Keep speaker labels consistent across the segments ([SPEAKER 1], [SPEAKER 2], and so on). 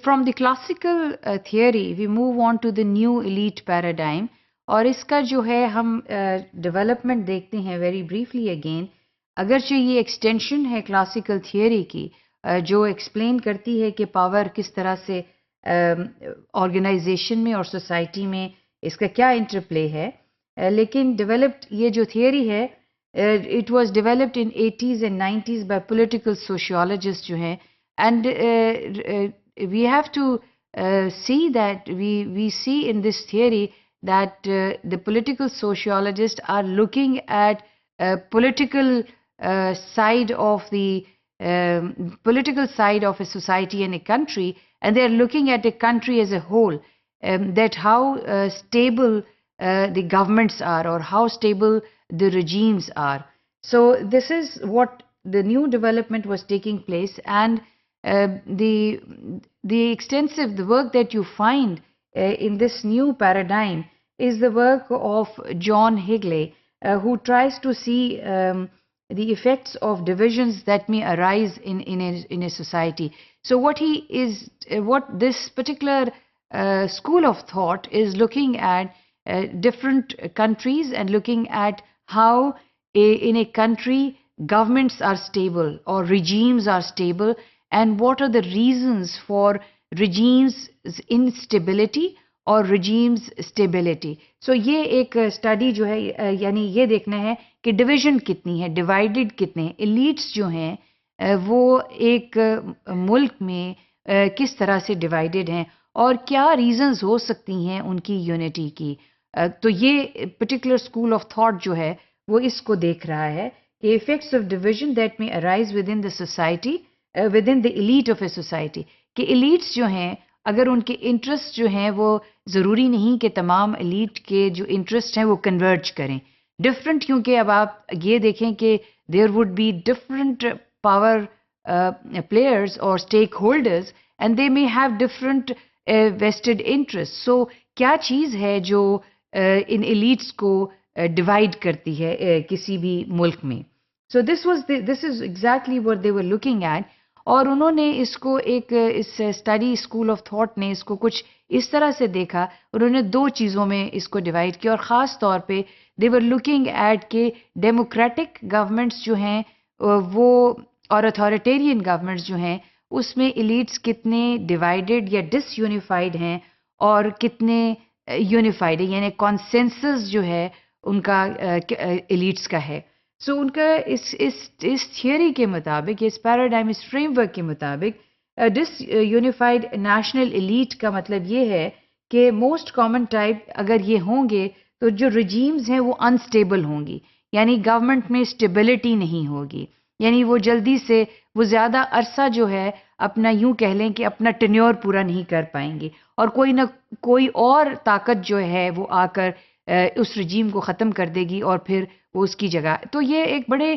[SPEAKER 1] from the classical theory we move on to the new elite paradigm. اور اس کا جو ہے ہم ڈیولپمنٹ دیکھتے ہیں ویری بریفلی اگین. اگرچہ یہ ایکسٹینشن ہے کلاسیکل تھیوری کی جو ایکسپلین کرتی ہے کہ پاور کس طرح سے آرگنائزیشن میں اور سوسائٹی میں اس کا کیا انٹرپلے ہے، لیکن ڈیولپڈ یہ جو تھیوری ہے it was developed in 80s and 90s by political sociologist جو ہیں. And we have to see that we see in this theory that the political sociologists are looking at political side of the political side of a society and a country, and they are looking at a country as a whole, that how stable the governments are or how stable the regimes are. So this is what the new development was taking place, and the extensive the work that you find in this new paradigm is the work of John Higley, who tries to see the effects of divisions that may arise in a society. So what this particular school of thought is looking at different countries and looking at how in a country governments are stable or regimes are stable, and what are the reasons for regimes instability اور regimes stability. So یہ ایک study جو ہے یعنی یہ دیکھنا ہے کہ ڈویژن کتنی ہے، ڈیوائیڈڈ کتنے ہیں، ایلیٹس جو ہیں وہ ایک ملک میں کس طرح سے ڈیوائیڈڈ ہیں اور کیا ریزنز ہو سکتی ہیں ان کی یونٹی کی. تو یہ پرٹیکولر اسکول آف تھاٹ جو ہے وہ اس کو دیکھ رہا ہے کہ ایفیکٹس آف ڈویژن دیٹ میں arise with in the society with in the elite of a society, کہ ایلیٹس جو ہیں اگر ان کے انٹرسٹ جو ہیں وہ ضروری نہیں کہ تمام ایلیٹ کے جو انٹرسٹ ہیں وہ کنورج کریں ڈفرینٹ، کیونکہ اب آپ یہ دیکھیں کہ there would be different power players اور stakeholders and they may have different vested interest. So کیا چیز ہے جو ان ایلیٹس کو ڈیوائڈ کرتی ہے کسی بھی ملک میں. So this is exactly what they were looking at. اور انہوں نے اس کو اس اسٹڈی اسکول آف تھاٹ نے اس کو کچھ اس طرح سے دیکھا، انہوں نے دو چیزوں میں اس کو ڈیوائڈ کیا، اور خاص طور پہ دے ور لوکنگ ایٹ کہ ڈیموکریٹک گورنمنٹس جو ہیں وہ اور اتھارٹیرین گورنمنٹس جو ہیں اس میں ایلیٹس کتنے ڈیوائیڈڈ یا ڈس یونیفائڈ ہیں اور کتنے یونیفائڈ ہیں، یعنی کانسنسس جو ہے ان کا ایلیٹس کا ہے. سو ان کا اس تھیوری کے مطابق، اس پیراڈائم، اس فریم ورک کے مطابق ڈس یونیفائڈ نیشنل ایلیٹ کا مطلب یہ ہے کہ موسٹ کامن ٹائپ اگر یہ ہوں گے تو جو رجیمز ہیں وہ انسٹیبل ہوں گی، یعنی گورنمنٹ میں اسٹیبلٹی نہیں ہوگی، یعنی وہ جلدی سے وہ زیادہ عرصہ جو ہے اپنا یوں کہہ لیں کہ اپنا ٹینیور پورا نہیں کر پائیں گے، اور کوئی نہ کوئی اور طاقت جو ہے وہ آ کر اس رجیم کو ختم کر دے گی اور پھر وہ اس کی جگہ. تو یہ ایک بڑے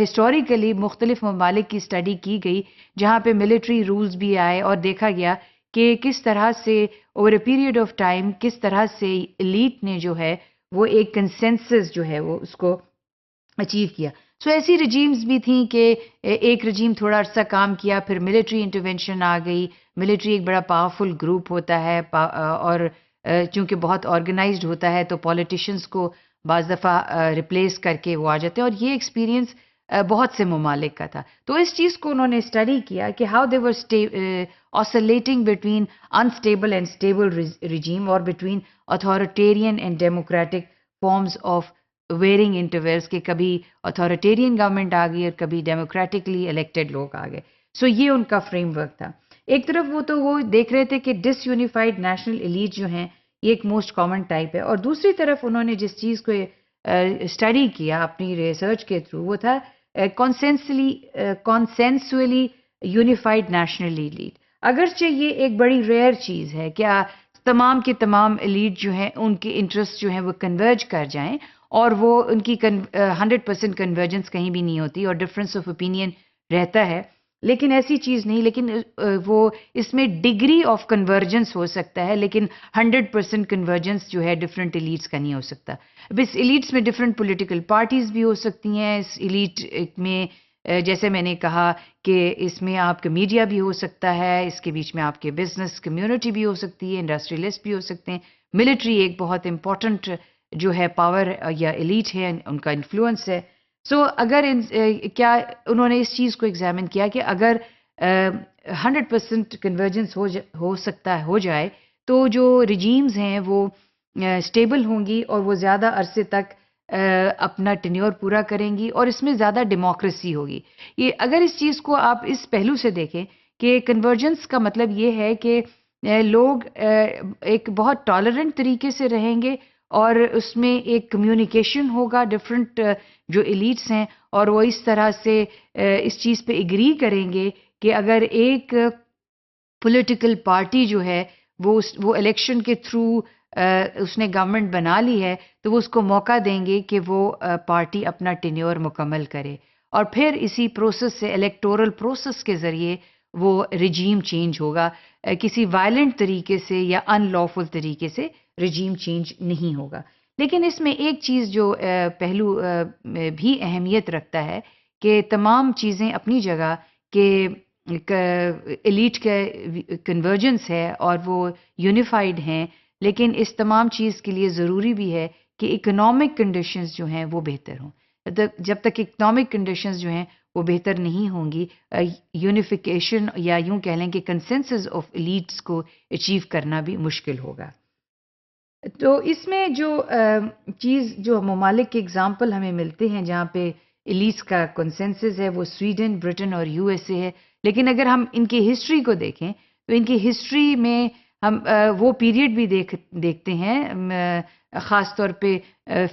[SPEAKER 1] ہسٹوریکلی مختلف ممالک کی اسٹڈی کی گئی جہاں پہ ملٹری رولز بھی آئے اور دیکھا گیا کہ کس طرح سے over a period of time کس طرح سے ایلیٹ نے جو ہے وہ ایک کنسنسس جو ہے وہ اس کو اچیو کیا. سو ایسی رجیمز بھی تھیں کہ ایک رجیم تھوڑا عرصہ کام کیا پھر ملٹری انٹرونشن آ گئی. ملٹری ایک بڑا پاورفل گروپ ہوتا ہے اور چونکہ بہت آرگنائزڈ ہوتا ہے تو پولیٹیشینز کو بعض دفعہ ریپلیس کر کے وہ آ جاتے ہیں، اور یہ ایکسپیرینس بہت سے ممالک کا تھا. تو اس چیز کو انہوں نے اسٹڈی کیا کہ how they were oscillating between unstable and stable regime اور between authoritarian and democratic forms of varying intervals, کہ کبھی اتھارٹیرین گورنمنٹ آ گئی اور کبھی ڈیموکریٹکلی الیکٹڈ لوگ آ گئے. سو یہ ان کا فریم ورک تھا. ایک طرف وہ دیکھ رہے تھے کہ ڈس یونیفائڈ نیشنل ایلیٹ جو ہیں یہ ایک موسٹ کامن ٹائپ ہے، اور دوسری طرف انہوں نے جس چیز کو اسٹڈی کیا اپنی ریسرچ کے تھرو وہ تھا کانسینسولی یونیفائڈ نیشنل ایلیٹ. اگرچہ یہ ایک بڑی ریئر چیز ہے کہ تمام کے تمام ایلیٹ جو ہیں ان کے انٹرسٹ جو ہیں وہ کنورج کر جائیں، اور وہ ان کی 100% کنورجنس کہیں بھی نہیں ہوتی اور ڈفرینس آف اوپینین رہتا ہے، لیکن ایسی چیز نہیں. لیکن وہ اس میں ڈگری آف کنورجنس ہو سکتا ہے، لیکن 100% کنورجنس جو ہے ڈفرینٹ ایلیٹس کا نہیں ہو سکتا. اب اس ایلیٹس میں ڈفرینٹ پولیٹیکل پارٹیز بھی ہو سکتی ہیں، اس ایلیٹ میں جیسے میں نے کہا کہ اس میں آپ کا میڈیا بھی ہو سکتا ہے، اس کے بیچ میں آپ کے بزنس کمیونٹی بھی ہو سکتی ہے، انڈسٹریلسٹ بھی ہو سکتے ہیں، ملٹری ایک بہت امپورٹنٹ جو ہے پاور یا ایلیٹ ہے، ان کا انفلوئنس ہے. سو اگر کیا انہوں نے اس چیز کو ایگزامن کیا کہ اگر 100% کنورجنس ہو جائے تو جو رجیمز ہیں وہ اسٹیبل ہوں گی اور وہ زیادہ عرصے تک اپنا ٹینیور پورا کریں گی اور اس میں زیادہ ڈیموکریسی ہوگی. یہ اگر اس چیز کو آپ اس پہلو سے دیکھیں کہ کنورجنس کا مطلب یہ ہے کہ لوگ ایک بہت ٹالرنٹ طریقے سے رہیں گے اور اس میں ایک کمیونیکیشن ہوگا ڈفرنٹ جو ایلیٹس ہیں، اور وہ اس طرح سے اس چیز پہ ایگری کریں گے کہ اگر ایک پولیٹیکل پارٹی جو ہے وہ الیکشن کے تھرو اس نے گورنمنٹ بنا لی ہے تو وہ اس کو موقع دیں گے کہ وہ پارٹی اپنا ٹینیور مکمل کرے، اور پھر اسی پروسیس سے الیکٹورل پروسیس کے ذریعے وہ رجیم چینج ہوگا. کسی وائلنٹ طریقے سے یا ان لافل طریقے سے رجیم چینج نہیں ہوگا. لیکن اس میں ایک چیز جو پہلو بھی اہمیت رکھتا ہے کہ تمام چیزیں اپنی جگہ کہ ایلیٹ کا کنورجنس ہے اور وہ یونیفائیڈ ہیں، لیکن اس تمام چیز کے لیے ضروری بھی ہے کہ اکنامک کنڈیشنز جو ہیں وہ بہتر ہوں. جب تک اکنامک کنڈیشنز جو ہیں وہ بہتر نہیں ہوں گی، یونیفیکیشن یا یوں کہہ لیں کہ کنسنسس آف ایلیٹس کو اچیو کرنا بھی مشکل ہوگا. تو اس میں جو چیز جو ممالک کے اگزامپل ہمیں ملتے ہیں جہاں پہ ایلیٹس کا کنسنسس ہے وہ سویڈن، برٹن اور یو ایس اے ہے. لیکن اگر ہم ان کی ہسٹری کو دیکھیں تو ان کی ہسٹری میں ہم وہ پیریڈ بھی دیکھتے ہیں، خاص طور پہ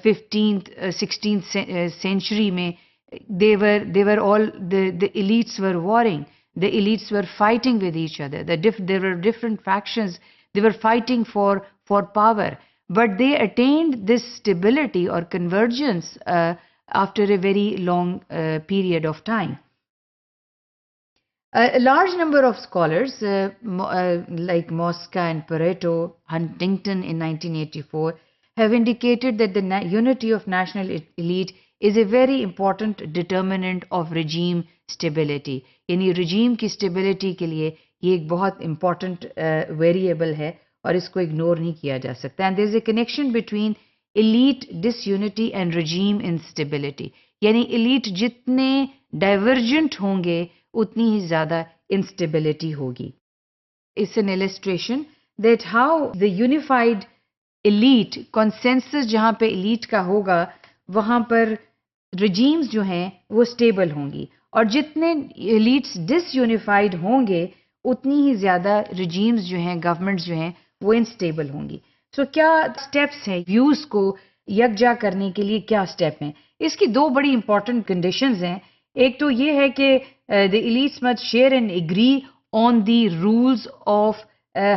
[SPEAKER 1] 15th 16th سینچری میں they were all the elites were warring, the elites were fighting with each other, there were different factions, they were fighting for power, but they attained this stability or convergence after a very long period of time. A large number of scholars like Mosca and Pareto, Huntington in 1984 have indicated that the unity of national elite is a very important determinant of regime stability. یعنی regime کی stability کے لیے یہ ایک بہت important variable ہے اور اس کو اگنور نہیں کیا جا سکتا. And there is a connection between elite disunity and regime instability. یعنی elite جتنے divergent ہوں گے اتنی ہی زیادہ instability ہوگی. It's an illustration that how the unified elite consensus جہاں پہ elite کا ہوگا وہاں پر regimes جو ہیں وہ stable ہوں گی، اور جتنے elites disunified ہوں گے اتنی ہی زیادہ regimes جو ہیں governments جو ہیں وہ انسٹیبل ہوں گی. سو کیا سٹیپس ہیں ویوز کو یکجا کرنے کے لیے؟ کیا سٹیپ ہیں؟ اس کی دو بڑی امپورٹنٹ کنڈیشنز ہیں. ایک تو یہ ہے کہ the elites must share and agree on the rules of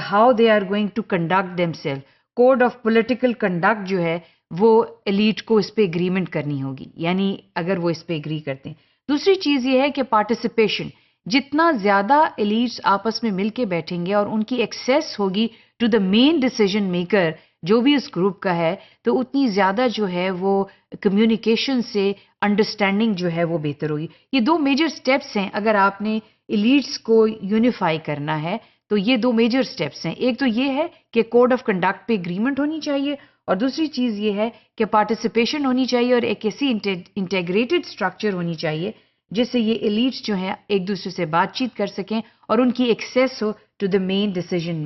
[SPEAKER 1] how they are going to conduct themselves. Code of political conduct جو ہے وہ ایلیٹ کو اس پہ اگریمنٹ کرنی ہوگی، یعنی اگر وہ اس پہ اگری کرتے ہیں. دوسری چیز یہ ہے کہ پارٹیسپیشن، جتنا زیادہ ایلیٹس آپس میں مل کے بیٹھیں گے اور ان کی ایکسیس ہوگی to the main decision maker جو بھی اس گروپ کا ہے، تو اتنی زیادہ جو ہے وہ کمیونیکیشن سے انڈرسٹینڈنگ جو ہے وہ بہتر ہوگی. یہ دو میجر سٹیپس ہیں اگر آپ نے ایلیٹس کو یونیفائی کرنا ہے تو یہ دو میجر سٹیپس ہیں. ایک تو یہ ہے کہ کوڈ آف کنڈکٹ پہ اگریمنٹ ہونی چاہیے، اور دوسری چیز یہ ہے کہ پارٹیسپیشن ہونی چاہیے اور ایک ایسی انٹیگریٹڈ اسٹرکچر ہونی چاہیے جس سے یہ ایلیٹس جو ہیں ایک دوسرے سے بات چیت کر سکیں اور ان کی ایکسیس ہو to the main decision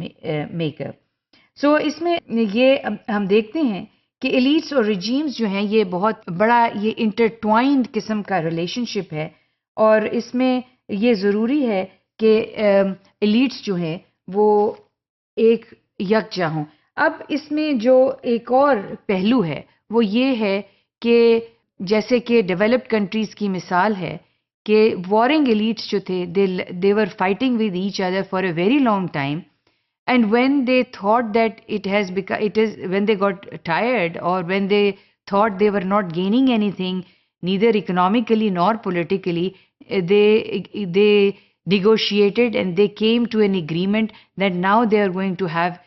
[SPEAKER 1] maker. So اس میں یہ ہم دیکھتے ہیں کہ ایلیٹس اور ریجیمز جو ہیں یہ بہت بڑا یہ انٹرٹوائنڈ قسم کا ریلیشن شپ ہے، اور اس میں یہ ضروری ہے کہ ایلیٹس جو ہیں وہ ایک یکجا ہوں. اب اس میں جو ایک اور پہلو ہے وہ یہ ہے کہ جیسے کہ ڈیولپڈ کنٹریز کی مثال ہے کہ وارنگ ایلیٹس جو تھے they were fighting with each other for a very long time, and when they thought that when they got tired or when they thought they were not gaining anything neither economically nor politically, they negotiated and they came to an agreement that now they are going to have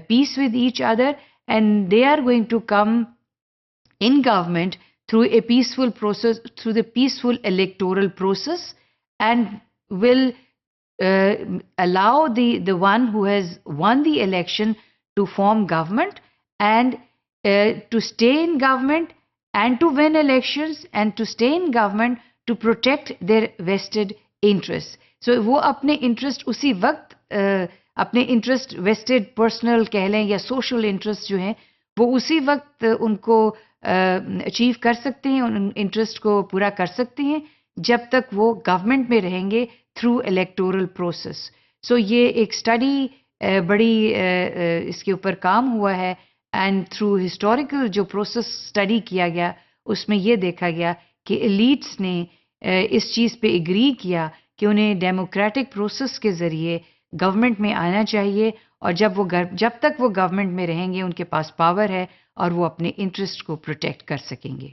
[SPEAKER 1] peace with each other and they are going to come in government through a peaceful process, through the peaceful electoral process, and will allow the one who has won the election to form government and to stay in government and to win elections and to stay in government to protect their vested interests. So وہ اپنے interest اسی وقت اپنے interest vested personal کہہ لیں یا social interest جو ہیں وہ اسی وقت ان کو اچیو کر سکتے ہیں، ان انٹرسٹ کو پورا کر سکتے ہیں جب تک وہ گورنمنٹ میں رہیں گے تھرو الیکٹورل پروسیس. سو یہ ایک اسٹڈی بڑی اس کے اوپر کام ہوا ہے، اینڈ تھرو ہسٹوریکل جو پروسیس اسٹڈی کیا گیا اس میں یہ دیکھا گیا کہ ایلیٹس نے اس چیز پہ اگری کیا کہ انہیں ڈیموکریٹک پروسیس کے ذریعے گورنمنٹ میں آنا چاہیے، اور جب تک وہ گورنمنٹ میں رہیں گے ان کے پاس پاور ہے اور وہ اپنے انٹرسٹ کو پروٹیکٹ کر سکیں گے.